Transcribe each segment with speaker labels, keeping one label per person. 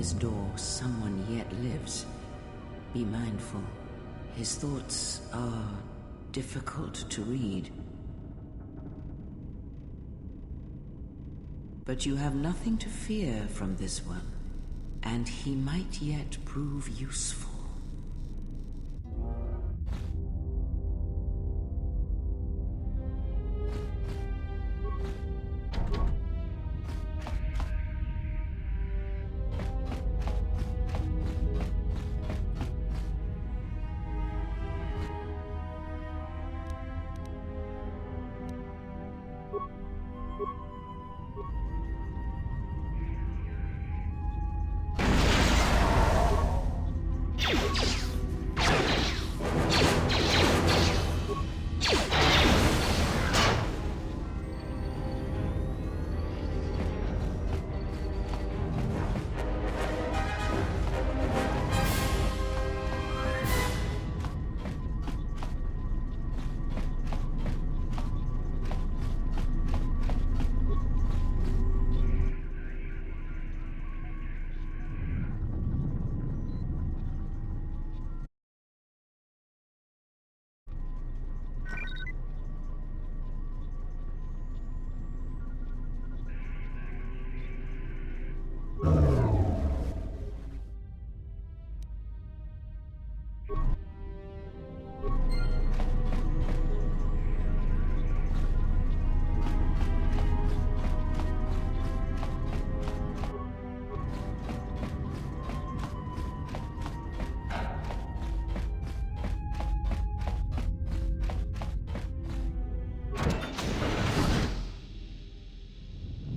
Speaker 1: this door someone yet lives. Be mindful. His thoughts are difficult to read. But you have nothing to fear from this one, and he might yet prove useful.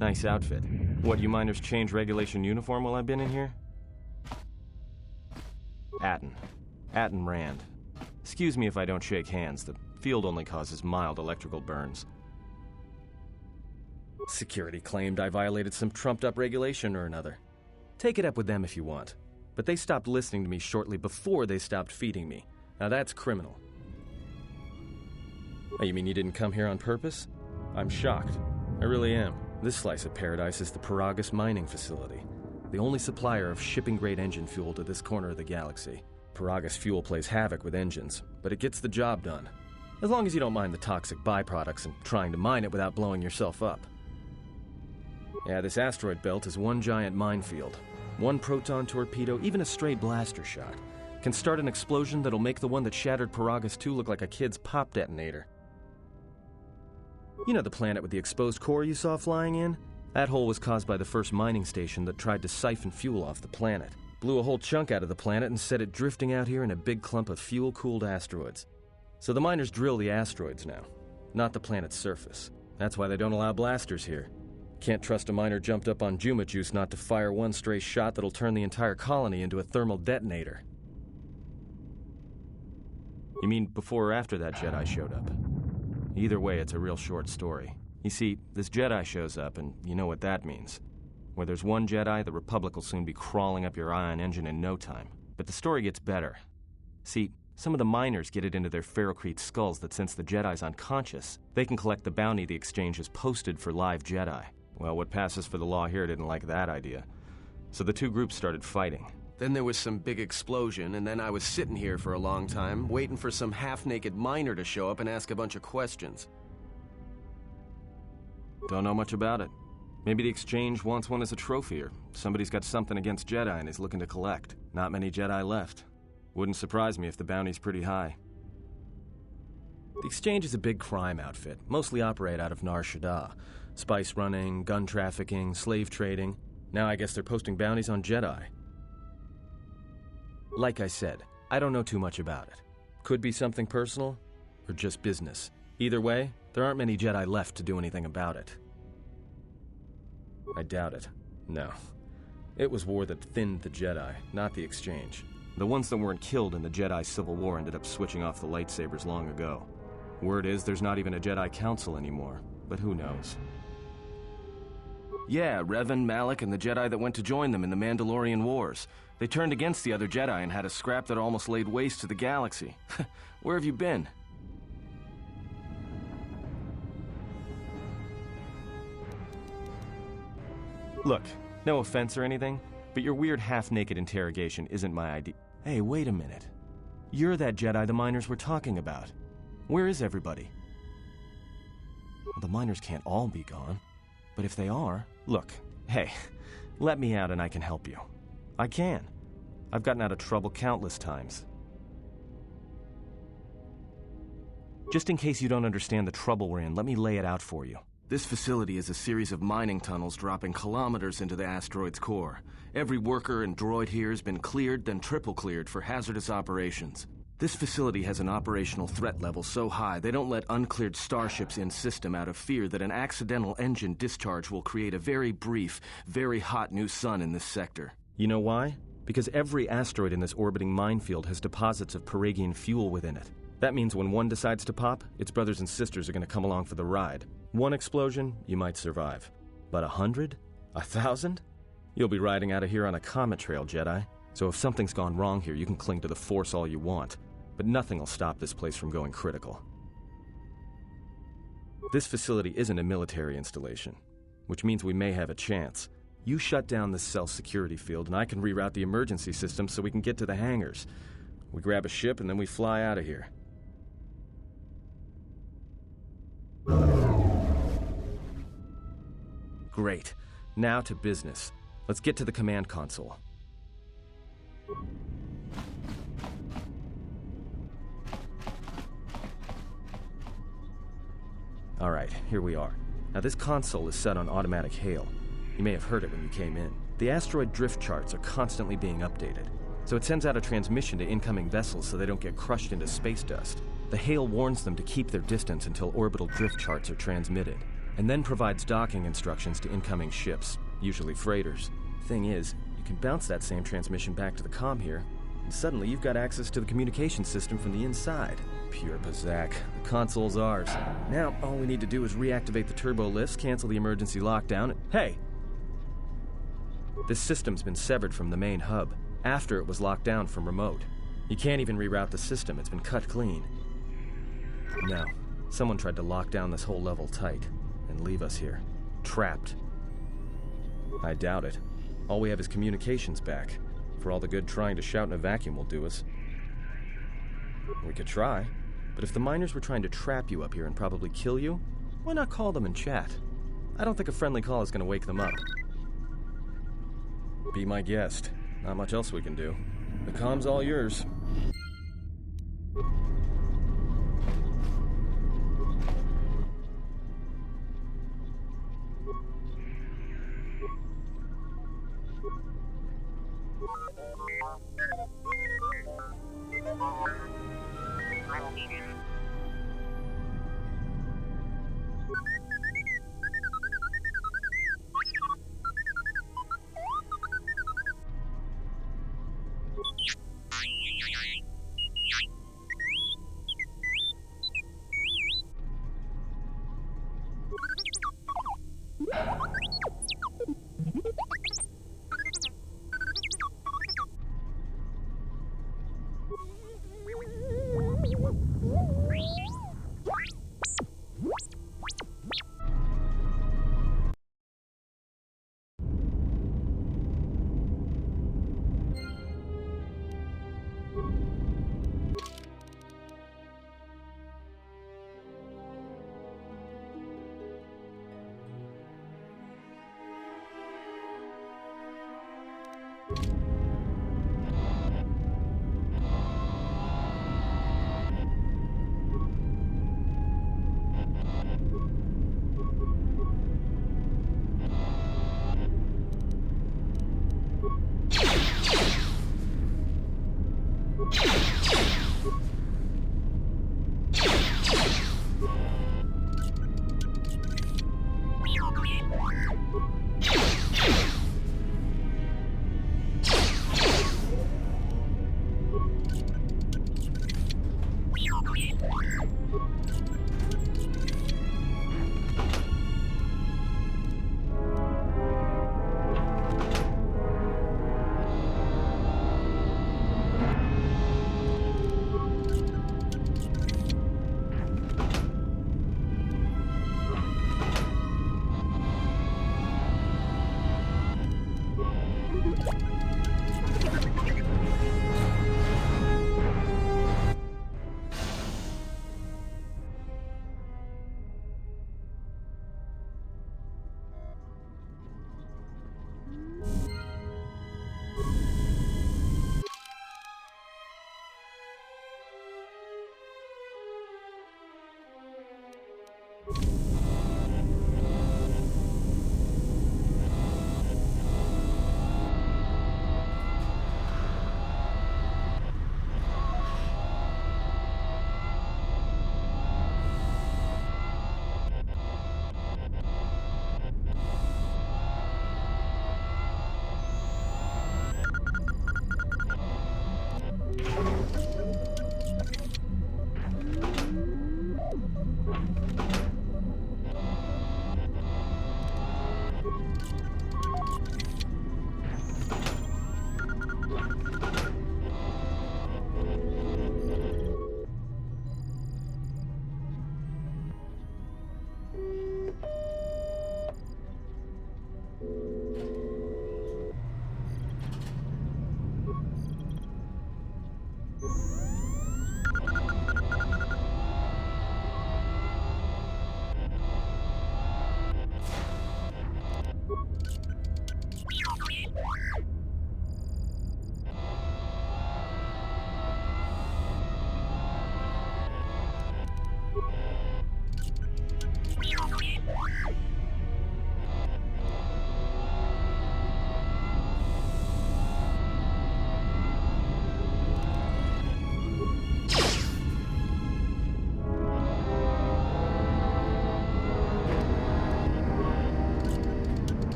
Speaker 2: Nice outfit. What, you miners change regulation uniform while I've been in here? Atten Rand. Excuse me if I don't shake hands. The field only causes mild electrical burns. Security claimed I violated some trumped-up regulation or another. Take it up with them if you want. But they stopped listening to me shortly before they stopped feeding me. Now that's criminal. Oh, you mean you didn't come here on purpose? I'm shocked. I really am. This slice of paradise is the Paragus mining facility, the only supplier of shipping-grade engine fuel to this corner of the galaxy. Paragus fuel plays havoc with engines, but it gets the job done. As long as you don't mind the toxic byproducts and trying to mine it without blowing yourself up. Yeah, this asteroid belt is one giant minefield. One proton torpedo, even a stray blaster shot, can start an explosion that'll make the one that shattered Paragus 2 look like a kid's pop detonator. You know the planet with the exposed core you saw flying in? That hole was caused by the first mining station that tried to siphon fuel off the planet. Blew a whole chunk out of the planet and set it drifting out here in a big clump of fuel-cooled asteroids. So the miners drill the asteroids now, not the planet's surface. That's why they don't allow blasters here. Can't trust a miner jumped up on Juma juice not to fire one stray shot that'll turn the entire colony into a thermal detonator. You mean before or after that Jedi showed up? Either way, it's a real short story. You see, this Jedi shows up, and you know what that means. Where there's one Jedi, the Republic will soon be crawling up your ion engine in no time. But the story gets better. See, some of the miners get it into their ferrocrete skulls that since the Jedi's unconscious, they can collect the bounty the exchange has posted for live Jedi. Well, what passes for the law here didn't like that idea. So the two groups started fighting. Then there was some big explosion, and then I was sitting here for a long time, waiting for some half-naked miner to show up and ask a bunch of questions. Don't know much about it. Maybe the exchange wants one as a trophy, or somebody's got something against Jedi and is looking to collect. Not many Jedi left. Wouldn't surprise me if the bounty's pretty high. The exchange is a big crime outfit, mostly operate out of Nar Shaddaa. Spice running, gun trafficking, slave trading. Now I guess they're posting bounties on Jedi. Like I said, I don't know too much about it. Could be something personal, or just business. Either way, there aren't many Jedi left to do anything about it. I doubt it. No. It was war that thinned the Jedi, not the exchange. The ones that weren't killed in the Jedi Civil War ended up switching off the lightsabers long ago. Word is there's not even a Jedi Council anymore, but who knows? Yeah, Revan, Malak, and the Jedi that went to join them in the Mandalorian Wars. They turned against the other Jedi and had a scrap that almost laid waste to the galaxy. Where have you been? Look, no offense or anything, but your weird half-naked interrogation isn't my idea. Hey, wait a minute. You're that Jedi the miners were talking about. Where is everybody? Well, the miners can't all be gone. But if they are... Look, hey, let me out and I can help you. I can. I've gotten out of trouble countless times. Just in case you don't understand the trouble we're in, let me lay it out for you. This facility is a series of mining tunnels dropping kilometers into the asteroid's core. Every worker and droid here has been cleared, then triple cleared for hazardous operations. This facility has an operational threat level so high they don't let uncleared starships in system out of fear that an accidental engine discharge will create a very brief, very hot new sun in this sector. You know why? Because every asteroid in this orbiting minefield has deposits of Paragian fuel within it. That means when one decides to pop, its brothers and sisters are going to come along for the ride. One explosion, you might survive. But 100? 1,000? You'll be riding out of here on a comet trail, Jedi. So if something's gone wrong here, you can cling to the Force all you want. But nothing will stop this place from going critical. This facility isn't a military installation, which means we may have a chance. You shut down this cell security field, and I can reroute the emergency system so we can get to the hangars. We grab a ship, and then we fly out of here. Great. Now to business. Let's get to the command console. Alright, here we are. Now this console is set on automatic hail. You may have heard it when you came in. The asteroid drift charts are constantly being updated, so it sends out a transmission to incoming vessels so they don't get crushed into space dust. The hail warns them to keep their distance until orbital drift charts are transmitted, and then provides docking instructions to incoming ships, usually freighters. Thing is, you can bounce that same transmission back to the comm here, and suddenly you've got access to the communication system from the inside. Pure Pazak. The console's ours. Now, all we need to do is reactivate the turbo lifts, cancel the emergency lockdown, and... Hey! This system's been severed from the main hub, after it was locked down from remote. You can't even reroute the system, it's been cut clean. No, someone tried to lock down this whole level tight, and leave us here, trapped. I doubt it. All we have is communications back. For all the good trying to shout in a vacuum will do us. We could try, but if the miners were trying to trap you up here and probably kill you, why not call them and chat? I don't think a friendly call is going to wake them up. Be my guest. Not much else we can do. The comm's all yours.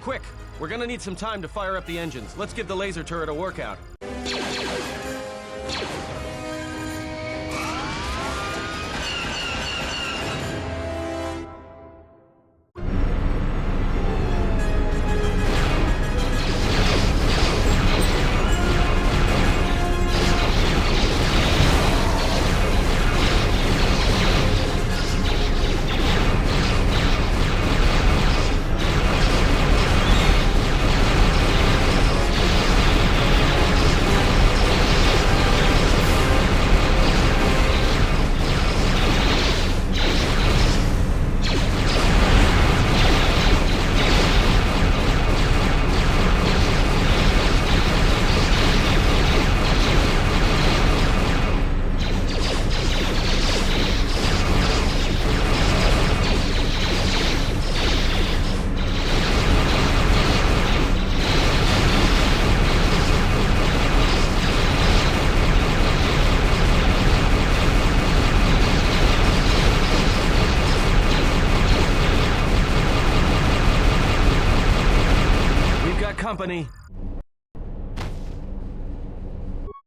Speaker 2: Quick! We're gonna need some time to fire up the engines. Let's give the laser turret a workout. Company.